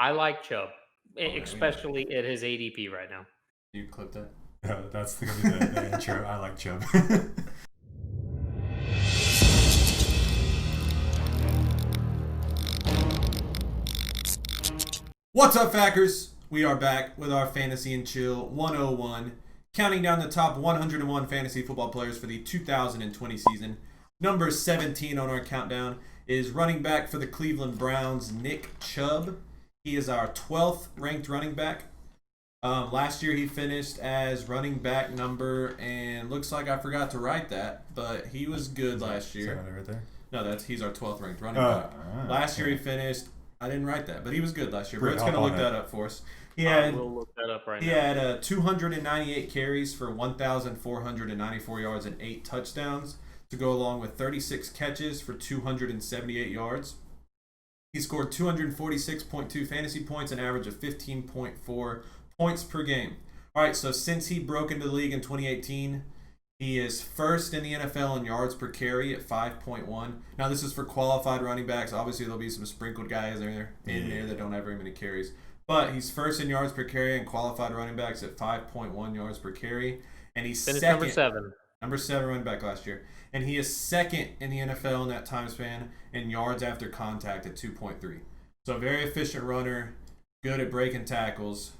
I like Chubb, Oh, yeah, we know that. especially at his ADP right now. You clipped it. That's gonna be the intro. I like Chubb. What's up, Fackers? We are back with our Fantasy and Chill 101, counting down the top 101 fantasy football players for the 2020 season. Number 17 on our countdown is running back for the Cleveland Browns, Nick Chubb. He is our 12th ranked running back. Last year he finished as running back number, and looks like I forgot to write that, but he was good last year. Is that right there? No, he's our 12th ranked running back. Last year he finished. I didn't write that, but he was good last year. Brett's going to look that up for us. We'll look that up right now. He had 298 carries for 1,494 yards and 8 touchdowns to go along with 36 catches for 278 yards. He scored 246.2 fantasy points, an average of 15.4 points per game. All right, so since he broke into the league in 2018, he is first in the NFL in yards per carry at 5.1. Now, this is for qualified running backs. Obviously, there'll be some sprinkled guys in there that don't have very many carries. But he's first in yards per carry and qualified running backs at 5.1 yards per carry. And he's Finished second. number 7. Number 7 running back last year. And he is second in the NFL in that time span in yards after contact at 2.3. So, a very efficient runner, good at breaking tackles.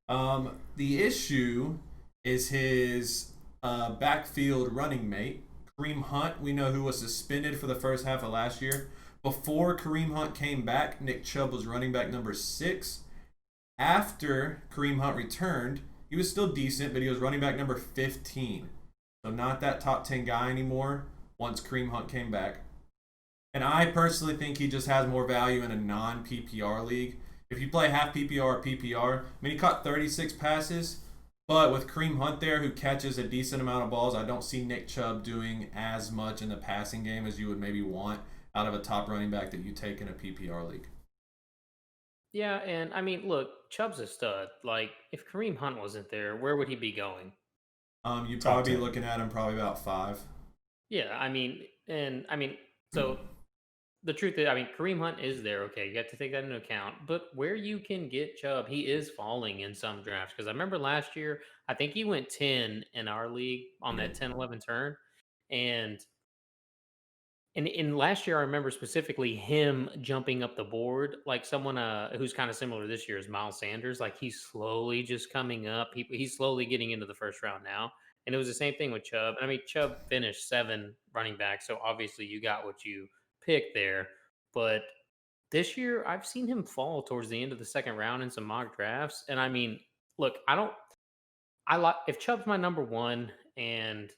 The issue is his backfield running mate, Kareem Hunt. We know who was suspended for the first half of last year. Before Kareem Hunt came back, Nick Chubb was running back number 6. After Kareem Hunt returned, he was still decent, but he was running back number 15. So not that top 10 guy anymore once Kareem Hunt came back. And I personally think he just has more value in a non-PPR league. If you play half PPR or PPR, I mean, he caught 36 passes, but with Kareem Hunt there, who catches a decent amount of balls, I don't see Nick Chubb doing as much in the passing game as you would maybe want out of a top running back that you take in a PPR league. Yeah, and I mean, look, Chubb's a stud. Like, if Kareem Hunt wasn't there, where would he be going? You'd probably be looking at him probably about 5. Yeah, so the truth is, Kareem Hunt is there. Okay, you got to take that into account. But where you can get Chubb, he is falling in some drafts. Because I remember last year, I think he went 10 in our league on that 10-11 turn. And in last year, I remember specifically him jumping up the board, like someone who's kind of similar this year is Miles Sanders. Like he's slowly just coming up. He's slowly getting into the first round now. And it was the same thing with Chubb. I mean, Chubb finished 7 running back, so obviously you got what you picked there. But this year, I've seen him fall towards the end of the second round in some mock drafts. And I mean, look, I like if Chubb's my number 1 and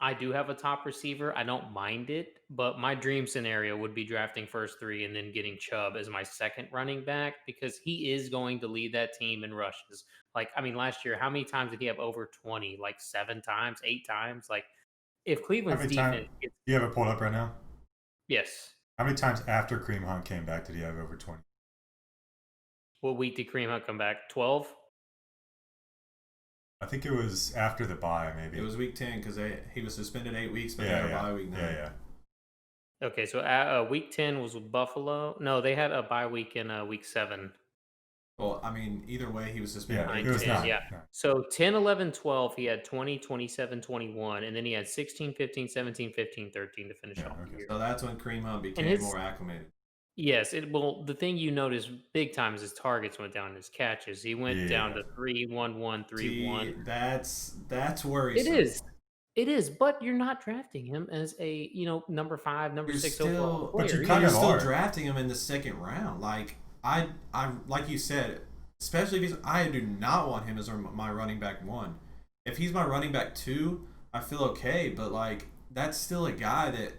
I do have a top receiver. I don't mind it, but my dream scenario would be drafting first 3 and then getting Chubb as my second running back because he is going to lead that team in rushes. Like, I mean, last year, how many times did he have over 20? Like 7 times, 8 times? Like, if Cleveland's defense Do you have it pulled up right now? Yes. How many times after Kareem Hunt came back did he have over 20? What week did Kareem Hunt come back? 12? I think it was after the bye, maybe. It was week 10 because he was suspended 8 weeks, but they had a bye week 9. Yeah. Okay, so week 10 was with Buffalo. No, they had a bye week in week 7. Well, I mean, either way, he was suspended. Yeah, it was 9. Yeah. So 10, 11, 12, he had 20, 27, 21, and then he had 16, 15, 17, 15, 13 to finish off the year. So that's when Kareem Hunt became more acclimated. Yes, the thing you notice big time is his targets went down, his catches. He went down to 3, 1, 1, 3, 1. That's worrisome. It is, but you're not drafting him as a number 5, number 6 overall player. But you're still drafting him in the second round. Like I like you said, especially because I do not want him as my running back 1. If he's my running back 2, I feel okay. But like that's still a guy that.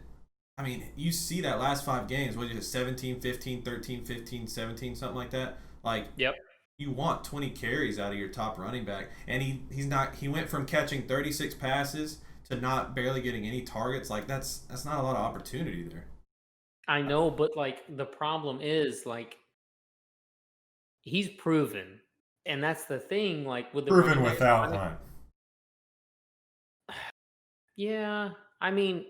I mean, you see that last 5 games, what is it, 17, 15, 13, 15, 17, something like that? Like, yep. You want 20 carries out of your top running back. And he went from catching 36 passes to not barely getting any targets. Like, that's not a lot of opportunity there. I know, but, like, the problem is, like, he's proven. And that's the thing, like, with the proven without Hunt. Yeah, I mean...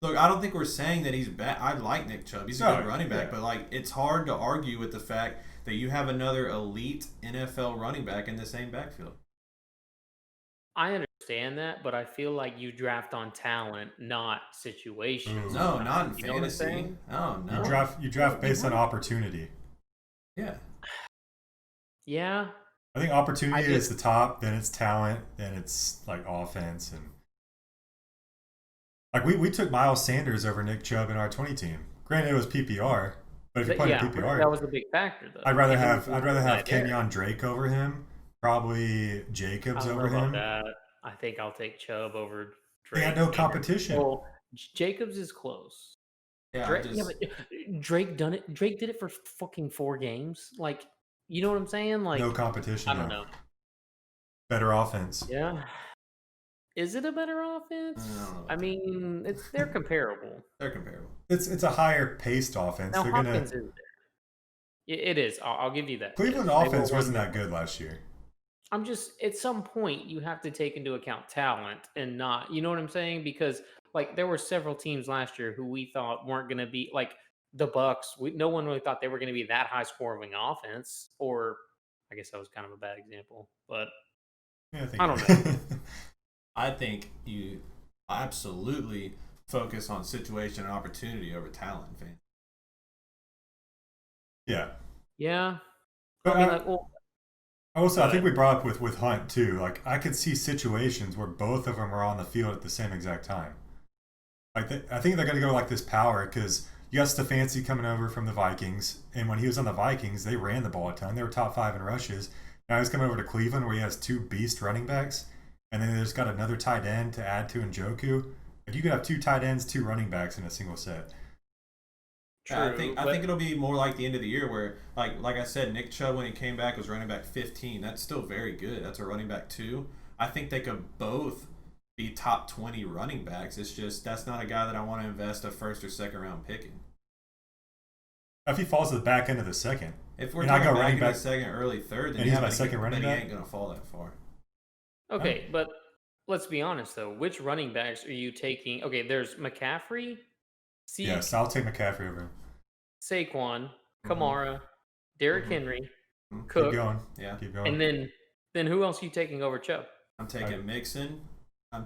Look, I don't think we're saying that he's bad. I like Nick Chubb. He's a good running back, but like it's hard to argue with the fact that you have another elite NFL running back in the same backfield. I understand that, but I feel like you draft on talent, not situations. No, not in You know what I'm fantasy. saying? Oh no. You draft based on opportunity. Yeah. Yeah. I think opportunity is the top, then it's talent, then it's like offense, and like we took Miles Sanders over Nick Chubb in our 20 team. Granted, it was PPR, but if you play PPR, that was a big factor though. I'd rather have Kenyon Drake over him, probably Jacobs over him. That. I think I'll take Chubb over Drake. They had no competition. Well, Jacobs is close. Yeah, but Drake done it. Drake did it for fucking 4 games. Like, you know what I'm saying? Like, no competition. I don't know. Better offense. Yeah. Is it a better offense? I mean, they're comparable. They're comparable. It's a higher paced offense. Now, Hopkins is there. It is. I'll give you that. Cleveland offense wasn't that good last year. I'm just, at some point, you have to take into account talent and not, you know what I'm saying? Because, like, there were several teams last year who we thought weren't going to be, like, the Bucks. No one really thought they were going to be that high scoring offense. Or, I guess that was kind of a bad example. But, yeah, I don't know. I think you absolutely focus on situation and opportunity over talent, fan. Yeah. Yeah. But I mean, like, well, also, I think we brought up with Hunt too. Like, I could see situations where both of them are on the field at the same exact time. Like, I think they're going to go like this power because you got Stefanski coming over from the Vikings, and when he was on the Vikings, they ran the ball a ton. They were top 5 in rushes. Now he's coming over to Cleveland where he has 2 beast running backs, and then there's got another tight end to add to Njoku. Like, you could have 2 tight ends, 2 running backs in a single set. True, I think it'll be more like the end of the year where, like I said, Nick Chubb when he came back was running back 15. That's still very good. That's a running back 2. I think they could both be top 20 running backs. It's just that's not a guy that I want to invest a first or second round pick in. If he falls to the back end of the second, if we're talking back in the second, early third, then he's my second running back. He ain't gonna fall that far. Okay, but let's be honest though. Which running backs are you taking? Okay, there's McCaffrey. Yes, I'll take McCaffrey over him. Saquon, Kamara, Derrick Henry, Cook. Keep going. Yeah. Keep going. And then who else are you taking over Chubb? I'm taking Mixon.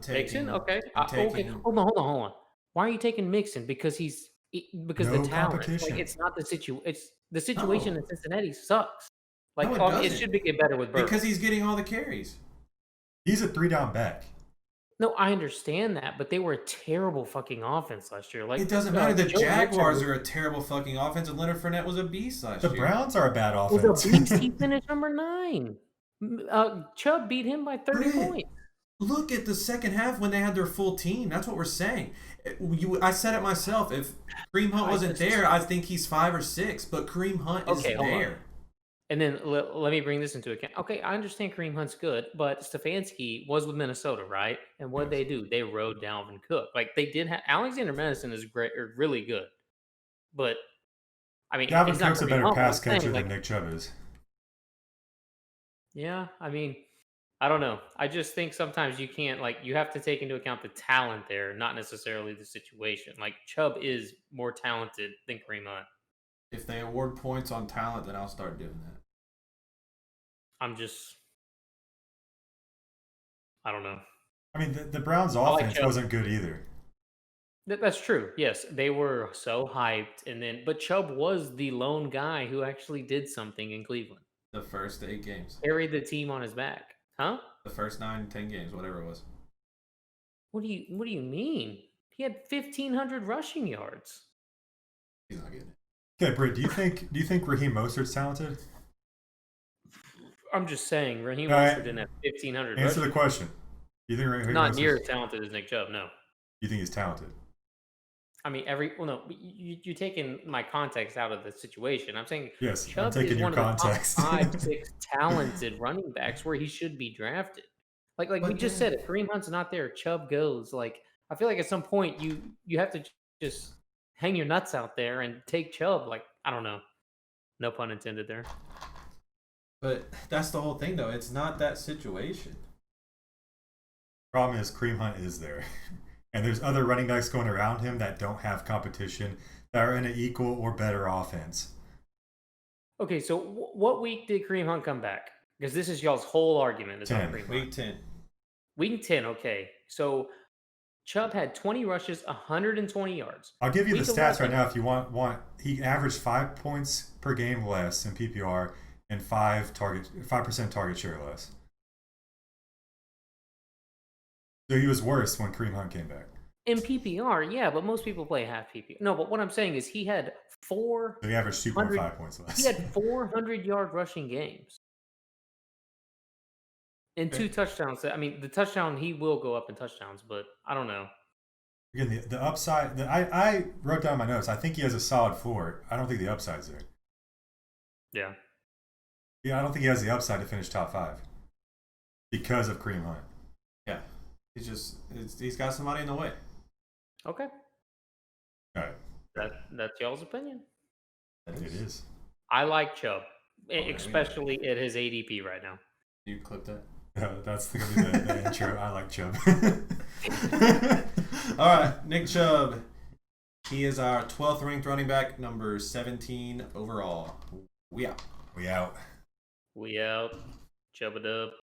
Mixon? Okay. Okay. Hold on. Why are you taking Mixon? Because the talent. Competition. Like, it's not the situation. It's the situation in Cincinnati sucks. Like, No, it should get better with Burrow. Because he's getting all the carries. He's a 3-down back. No, I understand that, but they were a terrible fucking offense last year. Like, it doesn't matter. The Jaguars are a terrible fucking offense, and Leonard Fournette was a beast last year. The Browns are a bad offense. Was a beast. He finished number 9. Chubb beat him by 30 points. Look at the second half when they had their full team. That's what we're saying. I said it myself. If Kareem Hunt wasn't there, I think he's 5 or 6. But Kareem Hunt is there. And then let me bring this into account. Okay, I understand Kareem Hunt's good, but Stefanski was with Minnesota, right? And what did they do? They rode Dalvin Cook. Like, they did have Alexander Madison is great, or really good, but I mean, Dalvin Cook's a better pass catcher than Nick Chubb is. Yeah, I mean, I don't know. I just think sometimes you can't, like, you have to take into account the talent there, not necessarily the situation. Like, Chubb is more talented than Kareem Hunt. If they award points on talent, then I'll start doing that. I don't know. I mean, the Browns' offense wasn't good either. That's true. Yes, they were so hyped, but Chubb was the lone guy who actually did something in Cleveland. The first 8 games. Carried the team on his back. Huh? The first 9, 10 games, whatever it was. What do you mean? He had 1,500 rushing yards. He's not getting it. Okay, Britt, do you think Raheem Mostert's talented? I'm just saying, Raheem Mostert didn't have 1,500 Answer the question. Do you think Raheem not near as talented as Nick Chubb, no. You think he's talented? I mean, you're taking my context out of the situation. I'm saying yes, Chubb I'm taking is your one context. of the top 5, 6 talented running backs where he should be drafted. Like we just said, if Kareem Hunt's not there, Chubb goes. Like, I feel like at some point you have to just hang your nuts out there and take Chubb. Like, I don't know. No pun intended there. But that's the whole thing, though. It's not that situation. Problem is, Kareem Hunt is there. And there's other running backs going around him that don't have competition, that are in an equal or better offense. Okay, so what week did Kareem Hunt come back? Because this is y'all's whole argument. Is on 10. Kareem Hunt. Week 10. Week 10, okay. So Chubb had 20 rushes, 120 yards. I'll give you Week the stats 11, right now if you want. He averaged 5 points per game less in PPR and 5% target share less. So he was worse when Kareem Hunt came back. in PPR, yeah, but most people play half PPR. No, but what I'm saying is he had So he averaged 2.5 points less. He had 400-yard rushing games and 2 touchdowns. I mean, the touchdown, he will go up in touchdowns, but I don't know. Again, the upside. I wrote down my notes. I think he has a solid floor. I don't think the upside's there. Yeah. Yeah, I don't think he has the upside to finish top 5 because of Kareem Hunt. Yeah. He's got somebody in the way. Okay. All right. That's y'all's opinion. It is. I like Chubb, yeah. especially at his ADP right now. You clip that? That's going to be the intro. I like Chubb. All right, Nick Chubb. He is our 12th ranked running back, number 17 overall. We out. We out. We out. Chubb-a-dub.